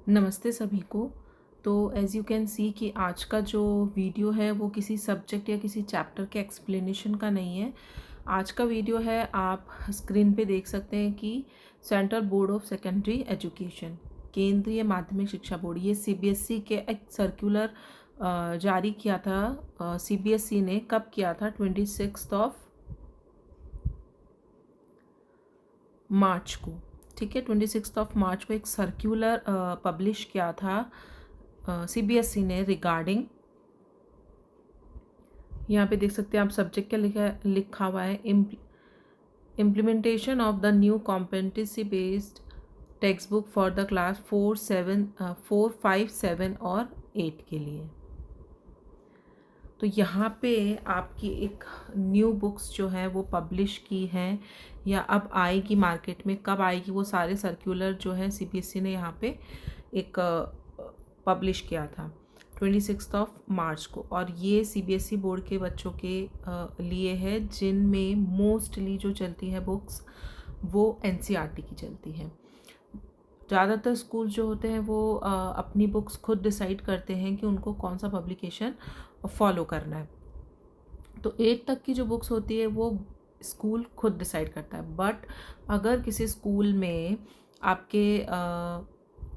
नमस्ते सभी को। तो एज़ यू कैन सी कि आज का जो वीडियो है वो किसी सब्जेक्ट या किसी चैप्टर के एक्सप्लेनेशन का नहीं है। आज का वीडियो है, आप स्क्रीन पे देख सकते हैं कि central board of secondary education, केंद्रीय माध्यमिक शिक्षा बोर्ड, ये सीबीएसई के एक सर्कुलर जारी किया था। सीबीएसई ने कब किया था? 26 मार्च को। ठीक है, 26 मार्च को एक सर्कुलर पब्लिश किया था सीबीएसई ने रिगार्डिंग, यहाँ पे देख सकते हैं आप सब्जेक्ट क्या लिखा हुआ है, implementation of the new competency based text book for the class 4, 5, 7 और 8 के लिए। तो यहाँ पे आपकी एक न्यू बुक्स जो है वो पब्लिश की हैं या अब आएगी मार्केट में। कब आएगी वो सारे सर्कुलर जो है सीबीएसई ने यहाँ पे एक पब्लिश किया था 26 मार्च को। और ये सीबीएसई बोर्ड के बच्चों के लिए है जिनमें मोस्टली जो चलती है बुक्स वो एनसीईआरटी की चलती है। ज़्यादातर स्कूल जो होते हैं वो अपनी बुक्स खुद डिसाइड करते हैं कि उनको कौन सा पब्लिकेशन फॉलो करना है। तो 8 तक की जो बुक्स होती है वो स्कूल खुद डिसाइड करता है। बट अगर किसी स्कूल में आपके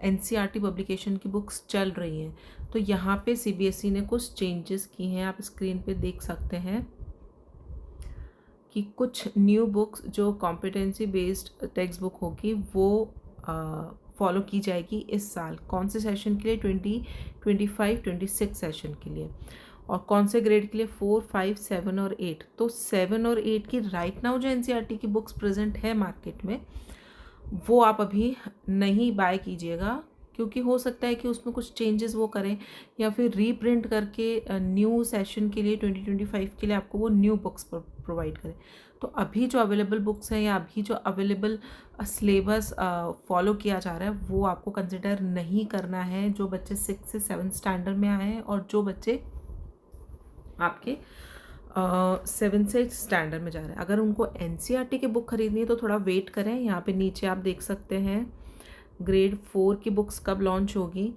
एनसीईआरटी पब्लिकेशन की बुक्स चल रही हैं तो यहाँ पे सीबीएसई ने कुछ चेंजेस की हैं। आप स्क्रीन पे देख सकते हैं कि कुछ न्यू बुक्स जो कॉम्पिटेंसी बेस्ड टेक्स्ट बुक होगी वो फॉलो की जाएगी इस साल। कौन से सेशन के लिए? 2025-26 सेशन के लिए। और कौन से ग्रेड के लिए? 4, 5, 7 और 8। तो 7 और 8 की राइट नाउ जो एनसीईआरटी की बुक्स प्रेजेंट है मार्केट में वो आप अभी नहीं बाय कीजिएगा, क्योंकि हो सकता है कि उसमें कुछ चेंजेस वो करें या फिर रीप्रिंट करके न्यू सेशन के लिए 2025 के लिए आपको वो न्यू बुक्स प्रोवाइड करें। तो अभी जो अवेलेबल बुक्स हैं या अभी जो अवेलेबल सिलेबस फॉलो किया जा रहा है वो आपको कंसिडर नहीं करना है। जो बच्चे 6 से 7 स्टैंडर्ड में आए हैं और जो बच्चे आपके 7 से स्टैंडर्ड में जा रहे हैं, अगर उनको एनसीईआरटी की बुक खरीदनी है तो थोड़ा वेट करें। यहाँ पे नीचे आप देख सकते हैं ग्रेड 4 की बुक्स कब लॉन्च होगी।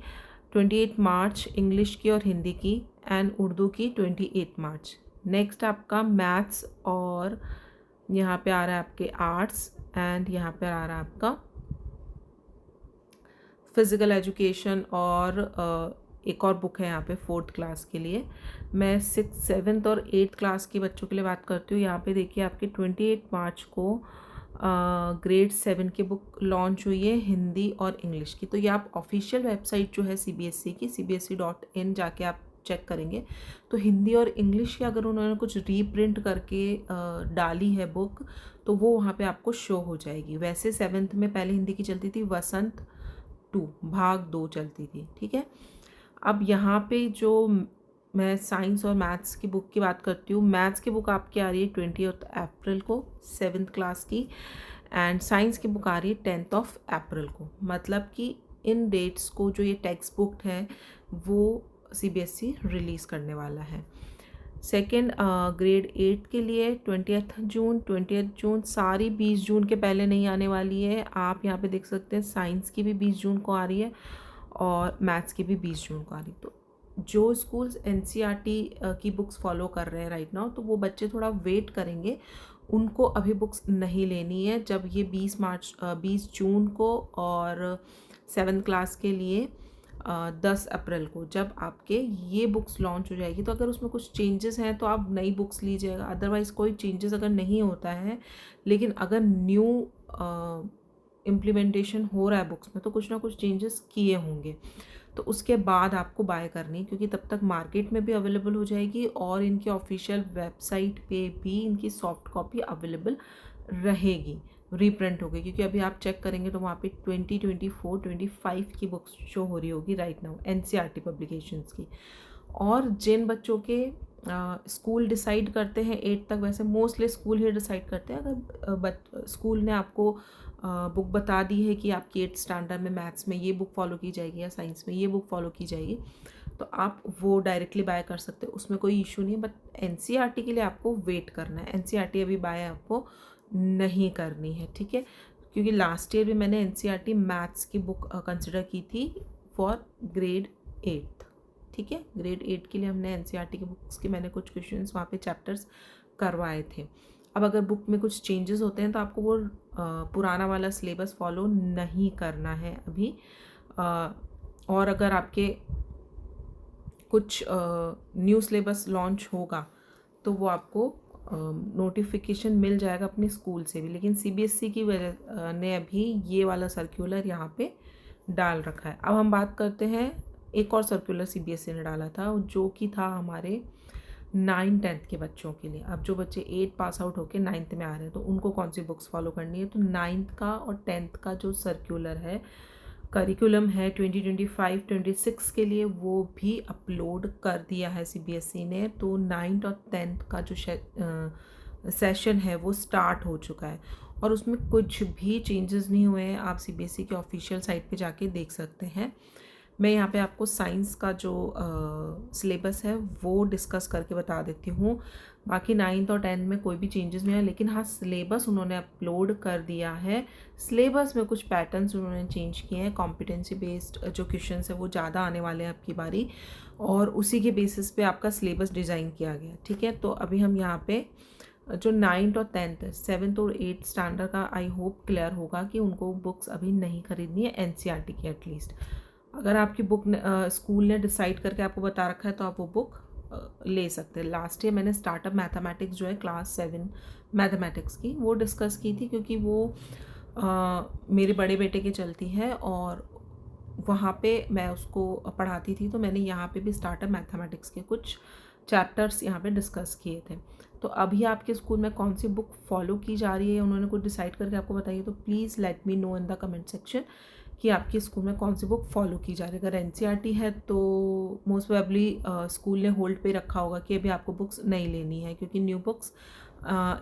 28 मार्च इंग्लिश की और हिंदी की, एंड उर्दू की 28 मार्च। नेक्स्ट आपका मैथ्स, और यहाँ पे आ रहा है आपके आर्ट्स, एंड यहाँ पे आ रहा है आपका फिज़िकल एजुकेशन। और एक और बुक है यहाँ पे 4th क्लास के लिए। मैं 6, 7 और 8 क्लास के बच्चों के लिए बात करती हूँ। यहाँ पे देखिए आपके 28 मार्च को ग्रेड 7 की बुक लॉन्च हुई है, हिंदी और इंग्लिश की। तो ये आप ऑफिशियल वेबसाइट जो है सीबीएसई की, cbse.in जाके आप चेक करेंगे तो हिंदी और इंग्लिश की अगर उन्होंने कुछ रीप्रिंट करके डाली है बुक तो वो वहाँ पे आपको शो हो जाएगी। वैसे 7th में पहले हिंदी की चलती थी वसंत 2 भाग 2 चलती थी। ठीक है, अब यहाँ पे जो मैं साइंस और मैथ्स की बुक की बात करती हूँ, मैथ्स की बुक आपकी आ रही है 20 अप्रैल को 7th क्लास की, एंड साइंस की बुक आ रही है 10 अप्रैल को। मतलब कि इन डेट्स को जो ये टेक्स्ट बुक है वो सीबीएसई रिलीज़ करने वाला है। सेकेंड ग्रेड 8 के लिए 20 जून सारी 20 जून के पहले नहीं आने वाली है। आप यहाँ पे देख सकते हैं साइंस की भी 20 जून को आ रही है और मैथ्स की भी 20 जून को आ रही है। तो जो स्कूल्स एनसीईआरटी की बुक्स फॉलो कर रहे हैं राइट नाउ, तो वो बच्चे थोड़ा वेट करेंगे, उनको अभी बुक्स नहीं लेनी है। जब ये 20 जून को और 7th क्लास के लिए 10 अप्रैल को जब आपके ये बुक्स लॉन्च हो जाएगी, तो अगर उसमें कुछ चेंजेस हैं तो आप नई बुक्स लीजिएगा। अदरवाइज़ कोई चेंजेस अगर नहीं होता है, लेकिन अगर न्यू इम्प्लीमेंटेशन हो रहा है बुक्स में तो कुछ ना कुछ चेंजेस किए होंगे, तो उसके बाद आपको बाय करनी, क्योंकि तब तक मार्केट में भी अवेलेबल हो जाएगी और इनकी ऑफिशियल वेबसाइट पे भी इनकी सॉफ्ट कॉपी अवेलेबल रहेगी, रीप्रिंट होगी। क्योंकि अभी आप चेक करेंगे तो वहाँ पे 2024-25 की बुक्स शो हो रही होगी राइट नाउ एनसीईआरटी पब्लिकेशंस की। और जिन बच्चों के स्कूल डिसाइड करते हैं 8 तक, वैसे मोस्टली स्कूल ही डिसाइड करते हैं। अगर स्कूल ने आपको बुक बता दी है कि आपकी 8 स्टैंडर्ड में मैथ्स में ये बुक फॉलो की जाएगी या साइंस में ये बुक फॉलो की जाएगी, तो आप वो डायरेक्टली बाय कर सकते हो, उसमें कोई इशू नहीं है। बट एनसीईआरटी के लिए आपको वेट करना है, एनसीईआरटी अभी बाय आपको नहीं करनी है। ठीक है, क्योंकि लास्ट ईयर भी मैंने एनसीईआरटी मैथ्स की बुक कंसिडर की थी फॉर ग्रेड 8। ठीक है, ग्रेड 8 के लिए हमने एनसीईआरटी की बुक्स के मैंने कुछ क्वेश्चंस वहाँ पे चैप्टर्स करवाए थे। अब अगर बुक में कुछ चेंजेस होते हैं तो आपको वो पुराना वाला सिलेबस फॉलो नहीं करना है अभी। और अगर आपके कुछ न्यू सिलेबस लॉन्च होगा तो वो आपको नोटिफिकेशन मिल जाएगा अपने स्कूल से भी। लेकिन सीबीएसई की वजह ने अभी ये वाला सर्कुलर यहाँ पे डाल रखा है। अब हम बात करते हैं एक और सर्कुलर सीबीएसई ने डाला था जो कि था हमारे 9th-10th के बच्चों के लिए। अब जो बच्चे 8 पास आउट होके 9th में आ रहे हैं तो उनको कौन सी बुक्स फॉलो करनी है। तो 9th का और 10th का जो सर्कुलर है, करिकुलम है 2025-26 के लिए, वो भी अपलोड कर दिया है सीबीएसई ने। तो 9th और 10th का जो सेशन है वो स्टार्ट हो चुका है और उसमें कुछ भी चेंजेस नहीं हुए हैं। आप सीबीएसई के ऑफिशियल साइट पे जाके देख सकते हैं। मैं यहाँ पे आपको साइंस का जो सिलेबस है वो डिस्कस करके बता देती हूँ। बाकी 9th और 10th में कोई भी चेंजेस नहीं है, लेकिन हाँ सिलेबस उन्होंने अपलोड कर दिया है। सिलेबस में कुछ पैटर्न्स उन्होंने चेंज किए हैं। कॉम्पिटेंसी बेस्ड जो क्वेश्चन है वो ज़्यादा आने वाले हैं आपकी बारी, और उसी के बेसिस पे आपका सिलेबस डिज़ाइन किया गया। ठीक है, तो अभी हम यहाँ पे जो 9th और 10th 7th और 8th स्टैंडर्ड का आई होप क्लियर होगा कि उनको बुक्स अभी नहीं खरीदनी है एनसीईआरटी की एटलीस्ट। अगर आपकी बुक स्कूल ने डिसाइड करके आपको बता रखा है तो आप वो बुक ले सकते हैं। लास्ट ईयर मैंने स्टार्टअप मैथमेटिक्स जो है क्लास 7 मैथमेटिक्स की वो डिस्कस की थी, क्योंकि वो मेरे बड़े बेटे की चलती है और वहाँ पे मैं उसको पढ़ाती थी। तो मैंने यहाँ पे भी स्टार्टअप मैथमेटिक्स के कुछ चैप्टर्स यहाँ पे डिस्कस किए थे। तो अभी आपके स्कूल में कौन सी बुक फॉलो की जा रही है, उन्होंने कुछ डिसाइड करके आपको बताइए तो please let me know in the comment section कि आपके स्कूल में कौन सी बुक फॉलो की जा रही है। अगर एनसीईआरटी है तो मोस्ट प्रोबेबली स्कूल ने होल्ड पे रखा होगा कि अभी आपको बुक्स नहीं लेनी है, क्योंकि न्यू बुक्स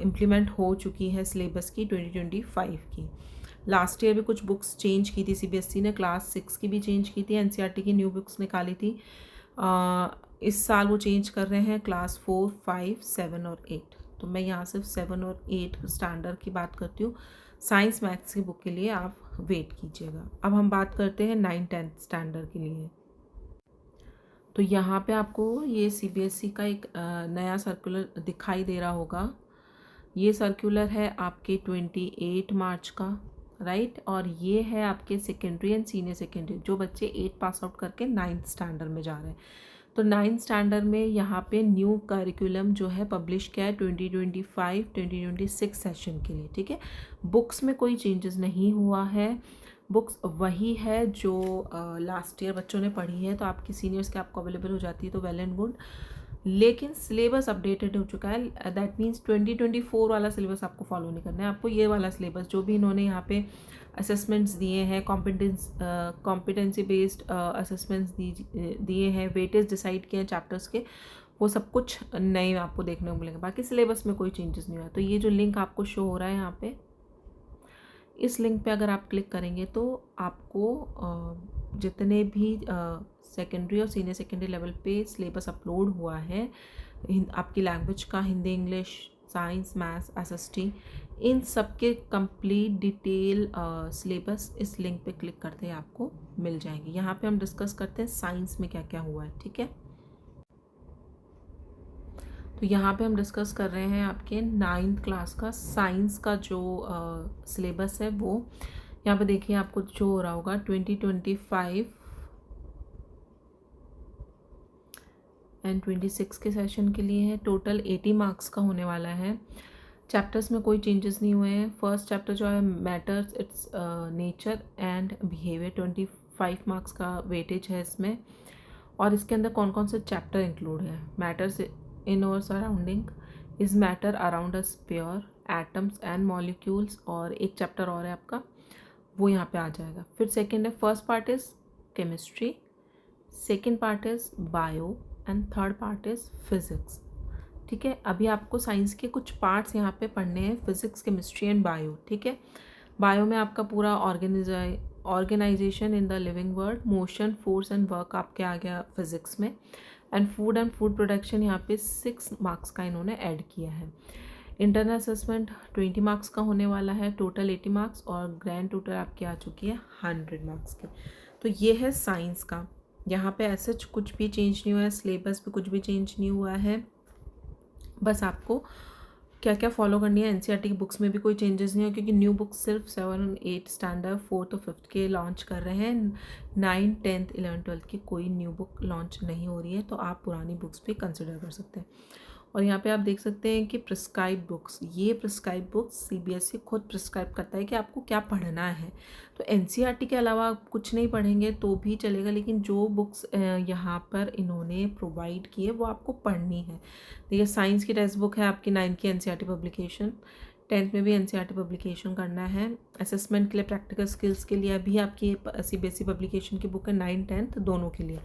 इम्प्लीमेंट हो चुकी है सिलेबस की 2025 की। लास्ट ईयर भी कुछ बुक्स चेंज की थी सीबीएसई ने, क्लास 6 की भी चेंज की थी, एनसीईआरटी की न्यू बुक्स निकाली थी। इस साल वो चेंज कर रहे हैं क्लास 4, 5, 7 और 8। तो मैं यहाँ सिर्फ 7 और 8 स्टैंडर्ड की बात करती हूँ। साइंस मैथ्स की बुक के लिए आप वेट कीजिएगा। अब हम बात करते हैं 9th-10th स्टैंडर्ड के लिए। तो यहाँ पे आपको ये सीबीएसई का एक नया सर्कुलर दिखाई दे रहा होगा। ये सर्कुलर है आपके 28 मार्च का, राइट। और ये है आपके सेकेंडरी एंड सीनियर सेकेंडरी जो बच्चे 8 पास आउट करके 9th स्टैंडर्ड में जा रहे हैं। तो 9th स्टैंडर्ड में यहाँ पे न्यू करिकुलम जो है पब्लिश किया है 2025-2026 सेशन के लिए। ठीक है, बुक्स में कोई चेंजेस नहीं हुआ है, बुक्स वही है जो लास्ट ईयर बच्चों ने पढ़ी है। तो आपकी सीनियर्स के आपको अवेलेबल हो जाती है तो वेल एंड गुड, लेकिन सिलेबस अपडेटेड हो चुका है। दैट मीन्स 2024 वाला सिलेबस आपको फॉलो नहीं करना है। आपको ये वाला सिलेबस जो भी इन्होंने यहाँ पे असेसमेंट्स दिए हैं, कॉम्पिटेंसी बेस्ड असेसमेंट्स दिए हैं, वेटेज डिसाइड किए हैं चैप्टर्स के, वो सब कुछ नए आपको देखने को मिलेंगे। बाकी सिलेबस में कोई चेंजेस नहीं हुआ। तो ये जो लिंक आपको शो हो रहा है यहाँ पे, इस लिंक पे अगर आप क्लिक करेंगे तो आपको जितने भी सेकेंडरी और सीनियर सेकेंडरी लेवल पे सिलेबस अपलोड हुआ है आपकी लैंग्वेज का, Hindi, English, science, maths, SST, इन सब के कंप्लीट डिटेल सिलेबस इस लिंक पे क्लिक करते ही आपको मिल जाएंगे। यहाँ पे हम डिस्कस करते हैं साइंस में क्या क्या हुआ है। ठीक है, तो यहाँ पे हम डिस्कस कर रहे हैं आपके 9th क्लास का साइंस का जो सिलेबस है वो। यहाँ पे देखिए आपको जो हो रहा होगा 2025 एंड 26 के सेशन के लिए है। टोटल 80 मार्क्स का होने वाला है। चैप्टर्स में कोई चेंजेस नहीं हुए हैं। फर्स्ट चैप्टर जो है matters it's nature and behaviour, 25 marks का वेटेज है इसमें। और इसके अंदर कौन कौन से चैप्टर इंक्लूड है, मैटर्स इन और surrounding, is matter around us pure, atoms and molecules, और एक चैप्टर और है आपका वो यहाँ पे आ जाएगा। फिर सेकेंड है, first part is chemistry, second part is bio and third part is physics. ठीक है, अभी आपको साइंस के कुछ पार्ट्स यहाँ पे पढ़ने हैं, फिजिक्स, केमिस्ट्री एंड बायो। ठीक है, बायो में आपका पूरा organisation in the living world, motion, force and work आपके आ गया फिजिक्स में, एंड फूड प्रोडक्शन यहाँ पे 6 मार्क्स का इन्होंने ऐड किया है। इंटरनल असेसमेंट 20 मार्क्स का होने वाला है, टोटल 80 मार्क्स, और ग्रैंड टोटल आपकी आ चुकी है 100 मार्क्स की। तो ये है साइंस का। यहाँ पे ऐसा कुछ भी चेंज नहीं हुआ है, सिलेबस पे कुछ भी चेंज नहीं हुआ है। बस आपको क्या क्या फॉलो करनी है, एनसीईआरटी की बुक्स में भी कोई चेंजेस नहीं है, क्योंकि न्यू बुक्स सिर्फ 7 और 8 स्टैंडर्ड 4th और 5th के लॉन्च कर रहे हैं। 9, 10th, 11th, 12th की कोई न्यू बुक लॉन्च नहीं हो रही है, तो आप पुरानी बुक्स भी कंसिडर कर सकते हैं। और यहाँ पे आप देख सकते हैं कि प्रिस्क्राइब बुक्स, ये प्रिस्क्राइब बुक्स सीबीएसई खुद प्रिस्क्राइब करता है कि आपको क्या पढ़ना है। तो एनसीईआरटी के अलावा आप कुछ नहीं पढ़ेंगे तो भी चलेगा, लेकिन जो बुक्स यहाँ पर इन्होंने प्रोवाइड की है वो आपको पढ़नी है। देखिए, साइंस की टेक्स्ट बुक है आपकी 9 की एनसीईआरटी पब्लिकेशन, 10th में भी एनसीईआरटी पब्लिकेशन करना है। असेसमेंट के लिए, प्रैक्टिकल स्किल्स के लिए अभी आपकी सीबीएसई पब्लिकेशन की बुक है 9, 10th दोनों के लिए।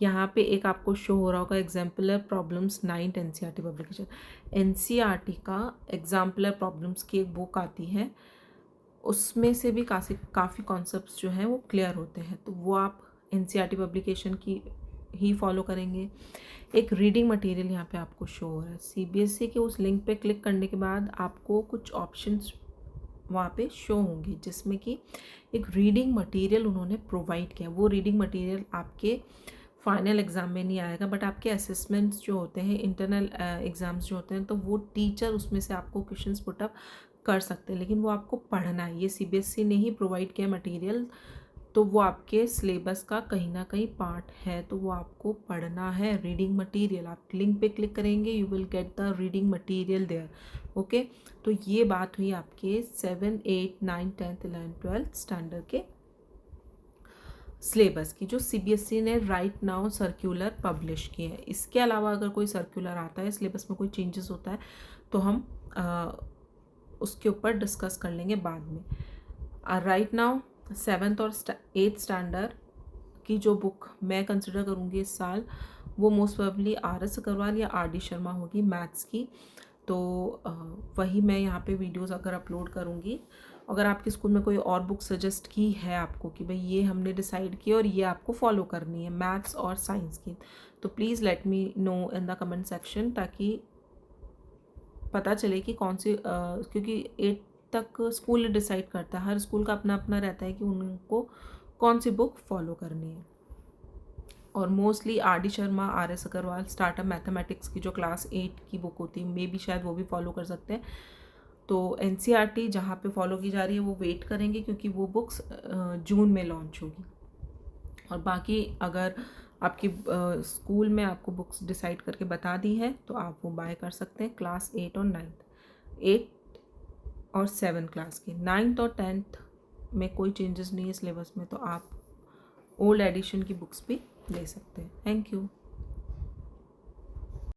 यहाँ पे एक आपको शो हो रहा होगा exemplar problems 9th NCERT publication. NCERT का एग्जाम्पलर प्रॉब्लम्स की एक बुक आती है, उसमें से भी काफ़ी कॉन्सेप्ट्स जो हैं वो क्लियर होते हैं, तो वो आप एनसीईआरटी पब्लिकेशन की ही फॉलो करेंगे। एक रीडिंग मटेरियल यहाँ पे आपको शो हो रहा है, सीबीएसई के उस लिंक पे क्लिक करने के बाद आपको कुछ ऑप्शंस वहाँ पे शो होंगे, जिसमें कि एक रीडिंग मटेरियल उन्होंने प्रोवाइड किया। वो रीडिंग मटेरियल आपके फाइनल एग्ज़ाम में नहीं आएगा, बट आपके असेसमेंट्स जो होते हैं, इंटरनल एग्ज़ाम्स जो होते हैं, तो वो टीचर उसमें से आपको क्वेश्चंस पुटअप कर सकते हैं, लेकिन वो आपको पढ़ना है। ये सीबीएसई ने ही प्रोवाइड किया मटेरियल, तो वो आपके सिलेबस का कहीं ना कहीं पार्ट है, तो वो आपको पढ़ना है। रीडिंग मटेरियल, आप लिंक पे क्लिक करेंगे, you will get the reading material there. Okay, तो ये बात हुई आपके 7, 8, 9, 10th, 11th, 12th स्टैंडर्ड के सिलेबस की, जो सीबीएसई ने राइट नाउ सर्कुलर पब्लिश किए हैं। इसके अलावा अगर कोई सर्कुलर आता है, सिलेबस में कोई चेंजेस होता है, तो हम उसके ऊपर डिस्कस कर लेंगे बाद में। राइट नाउ 7th और 8th स्टैंडर्ड की जो बुक मैं कंसिडर करूँगी इस साल, वो मोस्ट प्रोबेबली RS अग्रवाल या RD शर्मा होगी मैथ्स की। तो वही मैं यहाँ पे वीडियोस अगर अपलोड करूँगी। अगर आपके स्कूल में कोई और बुक सजेस्ट की है आपको कि भाई ये हमने डिसाइड किया और ये आपको फॉलो करनी है मैथ्स और साइंस की, तो please let me know in the comment section, ताकि पता चले कि कौन सी क्योंकि 8 तक स्कूल डिसाइड करता है, हर स्कूल का अपना अपना रहता है कि उनको कौन सी बुक फॉलो करनी है। और mostly RD Sharma, RS Agarwal startup mathematics की जो क्लास 8 की बुक होती है, मे भी शायद वो भी फॉलो कर सकते हैं। तो एनसीईआरटी जहाँ पे फॉलो की जा रही है वो वेट करेंगे, क्योंकि वो बुक्स जून में लॉन्च होगी। और बाकी अगर आपकी स्कूल में आपको बुक्स डिसाइड करके बता दी है, तो आप वो बाय कर सकते हैं। क्लास 8 और 9th, 8 और 7 क्लास की, 9th और 10th में कोई चेंजेस नहीं है सिलेबस में, तो आप ओल्ड एडिशन की बुक्स भी ले सकते हैं। Thank you.